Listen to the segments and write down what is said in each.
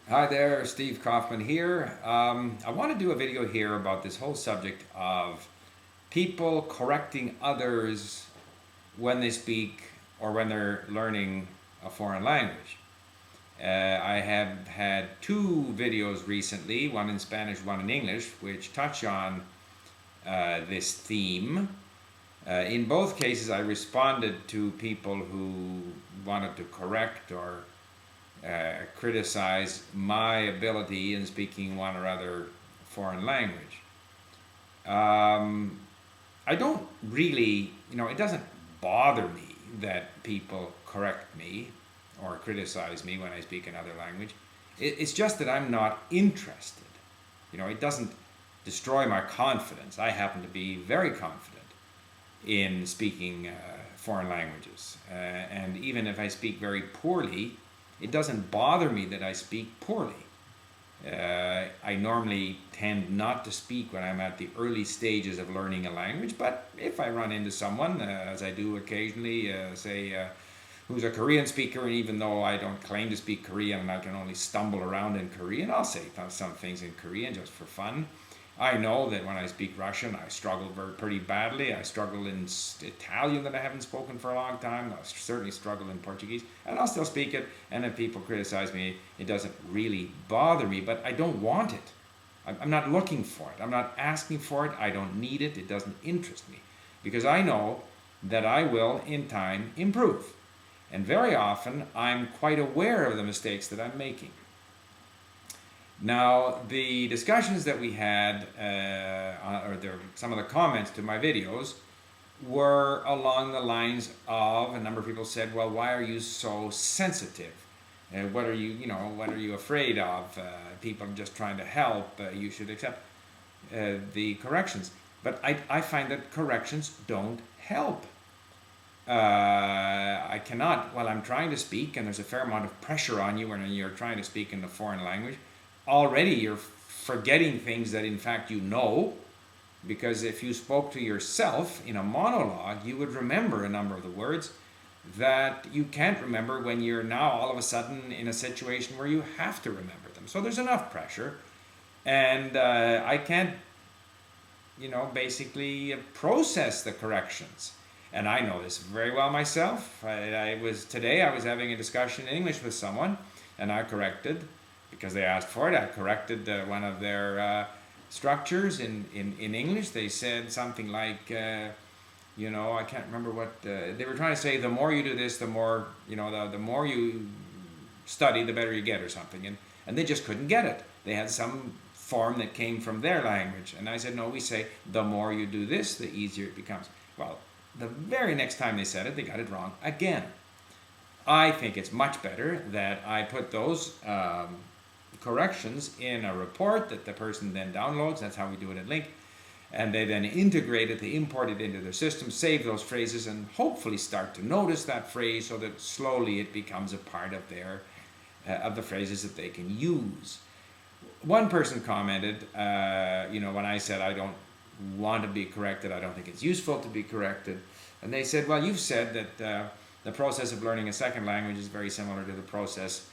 Hi there, Steve Kaufmann here. I want to do a video here about this whole subject of people correcting others when they speak or when they're learning a foreign language. I have had two videos recently, one in Spanish, one in English, which touch on this theme. In both cases, I responded to people who wanted to correct or criticize my ability in speaking one or other foreign language. I don't really, it doesn't bother me that people correct me or criticize me when I speak another language. It's just that I'm not interested. It doesn't destroy my confidence. I happen to be very confident in speaking foreign languages. And even if I speak very poorly, it doesn't bother me that I speak poorly. I normally tend not to speak when I'm at the early stages of learning a language, but if I run into someone, as I do occasionally, who's a Korean speaker, and even though I don't claim to speak Korean and I can only stumble around in Korean, I'll say some things in Korean just for fun. I know that when I speak Russian, I struggle pretty badly. I struggle in Italian that I haven't spoken for a long time. I certainly struggle in Portuguese, and I'll still speak it. And if people criticize me, it doesn't really bother me, but I don't want it. I'm not looking for it. I'm not asking for it. I don't need it. It doesn't interest me because I know that I will, in time, improve. And very often, I'm quite aware of the mistakes that I'm making. Now, the discussions that we had, some of the comments to my videos, were along the lines of, a number of people said, well, why are you so sensitive? What are you afraid of? People just trying to help. You should accept the corrections. But I find that corrections don't help. I cannot, while I'm trying to speak, and there's a fair amount of pressure on you when you're trying to speak in a foreign language, already you're forgetting things that in fact you know, because if you spoke to yourself in a monologue, you would remember a number of the words that you can't remember when you're now all of a sudden in a situation where you have to remember them. So there's enough pressure, and I can't, basically process the corrections. And I know this very well myself. Today I was having a discussion in English with someone, and I corrected, because they asked for it, I corrected one of their structures in English. They said something like, I can't remember what, they were trying to say, the more you do this, the more, the more you study, the better you get, or something. And they just couldn't get it. They had some form that came from their language. And I said, no, we say, the more you do this, the easier it becomes. Well, the very next time they said it, they got it wrong again. I think it's much better that I put those corrections in a report that the person then downloads. That's how we do it at Link. And they then integrate it, they import it into their system, save those phrases, and hopefully start to notice that phrase so that slowly it becomes a part of the phrases that they can use. One person commented, when I said I don't want to be corrected, I don't think it's useful to be corrected. And they said, well, you've said that the process of learning a second language is very similar to the process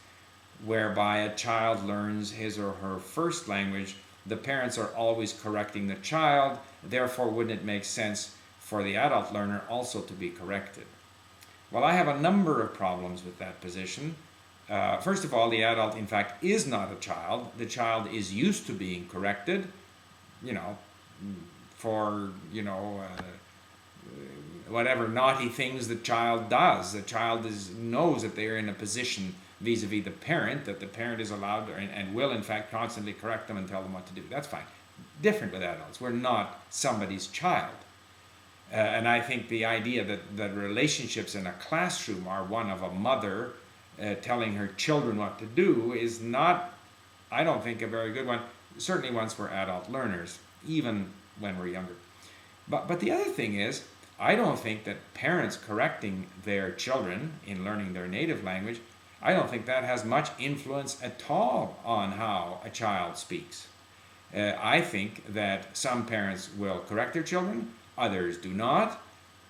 whereby a child learns his or her first language. The parents are always correcting the child, therefore wouldn't it make sense for the adult learner also to be corrected? Well, I have a number of problems with that position. First of all, the adult in fact is not a child. The child is used to being corrected, for whatever naughty things the child does. The child knows that they are in a position vis-a-vis the parent, that the parent is allowed and will in fact constantly correct them and tell them what to do. That's fine. Different with adults. We're not somebody's child. And I think the idea that relationships in a classroom are one of a mother telling her children what to do is not, I don't think, a very good one. Certainly once we're adult learners, even when we're younger. But the other thing is, I don't think that parents correcting their children in learning their native language, I don't think that has much influence at all on how a child speaks. I think that some parents will correct their children, others do not,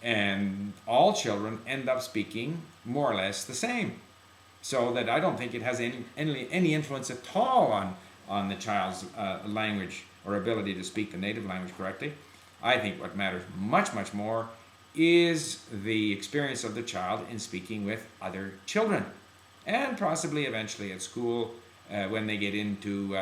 and all children end up speaking more or less the same. So that I don't think it has any influence at all on the child's language or ability to speak the native language correctly. I think what matters much, much more is the experience of the child in speaking with other children, and possibly eventually at school when they get into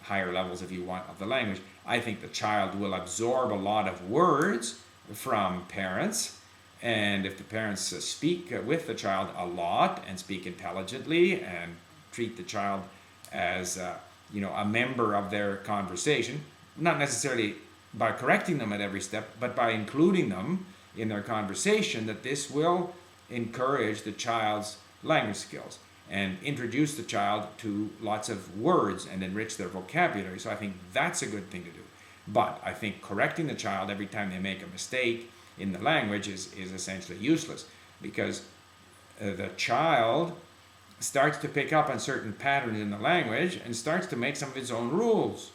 higher levels, if you want, of the language. I think the child will absorb a lot of words from parents, and if the parents speak with the child a lot and speak intelligently and treat the child as a member of their conversation, not necessarily by correcting them at every step, but by including them in their conversation, that this will encourage the child's language skills and introduce the child to lots of words and enrich their vocabulary. So I think that's a good thing to do. But I think correcting the child every time they make a mistake in the language is essentially useless, because the child starts to pick up on certain patterns in the language and starts to make some of its own rules.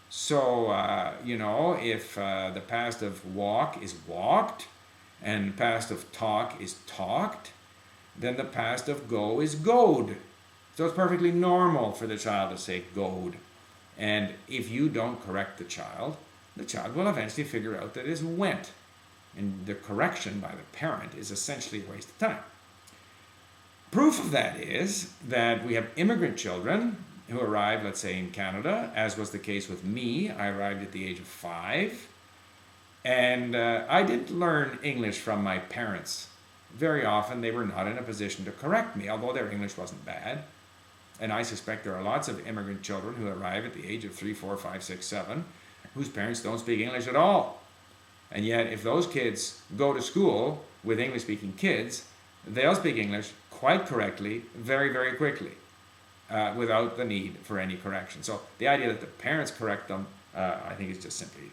So, if the past of walk is walked and the past of talk is talked, then the past of go is goed. So it's perfectly normal for the child to say goed. And if you don't correct the child will eventually figure out that it is went. And the correction by the parent is essentially a waste of time. Proof of that is that we have immigrant children who arrived, let's say, in Canada, as was the case with me. I arrived at the age of 5. And I didn't learn English from my parents. Very often they were not in a position to correct me, although their English wasn't bad. And I suspect there are lots of immigrant children who arrive at the age of 3, 4, 5, 6, 7, whose parents don't speak English at all. And yet, if those kids go to school with English-speaking kids, they'll speak English quite correctly, very, very quickly, without the need for any correction. So the idea that the parents correct them, I think is just simply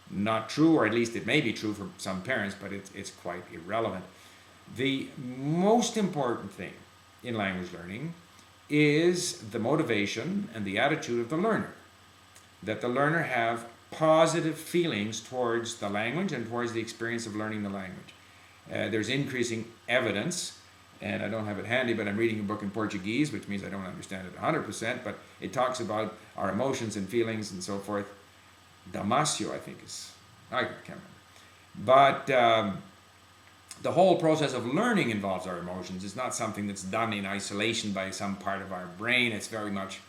not true, or at least it may be true for some parents, but it's quite irrelevant. The most important thing in language learning is the motivation and the attitude of the learner. That the learner have positive feelings towards the language and towards the experience of learning the language. There's increasing evidence, and I don't have it handy, but I'm reading a book in Portuguese, which means I don't understand it 100%, but it talks about our emotions and feelings and so forth. Damasio, I think I can't remember. But the whole process of learning involves our emotions. It's not something that's done in isolation by some part of our brain. It's very much,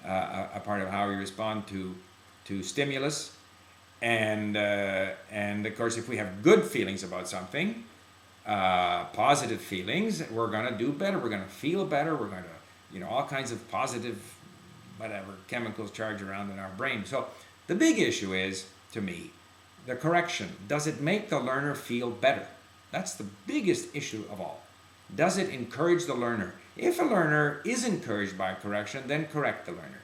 a part of how we respond to stimulus. And of course, if we have good feelings about something, positive feelings, we're going to do better. We're going to feel better. We're going to, all kinds of positive, chemicals charge around in our brain. So the big issue is, to me, the correction. Does it make the learner feel better? That's the biggest issue of all. Does it encourage the learner? If a learner is encouraged by correction, then correct the learner.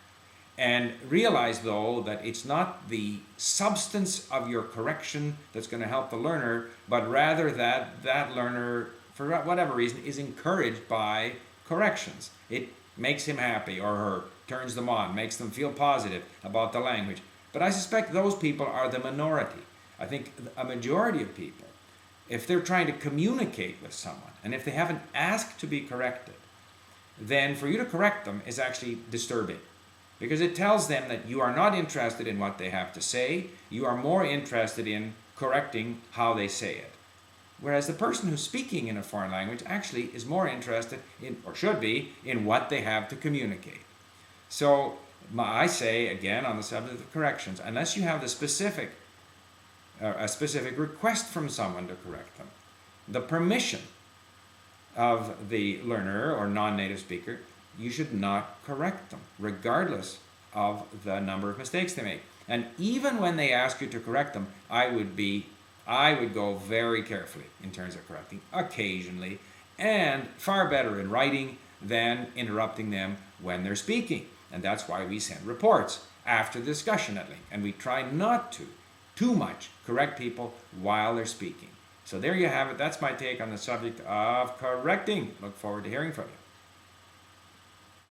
And realize, though, that it's not the substance of your correction that's going to help the learner, but rather that learner, for whatever reason, is encouraged by corrections. It makes him happy, or her, turns them on, makes them feel positive about the language. But I suspect those people are the minority. I think a majority of people, if they're trying to communicate with someone, and if they haven't asked to be corrected, then for you to correct them is actually disturbing. Because it tells them that you are not interested in what they have to say, you are more interested in correcting how they say it. Whereas the person who's speaking in a foreign language actually is more interested in, or should be, in what they have to communicate. So I say, again, on the subject of corrections, unless you have a specific request from someone to correct them, the permission of the learner or non-native speaker, you should not correct them, regardless of the number of mistakes they make. And even when they ask you to correct them, I would go very carefully in terms of correcting occasionally, and far better in writing than interrupting them when they're speaking. And that's why we send reports after the discussion at length. And we try not to, too much, correct people while they're speaking. So there you have it. That's my take on the subject of correcting. Look forward to hearing from you.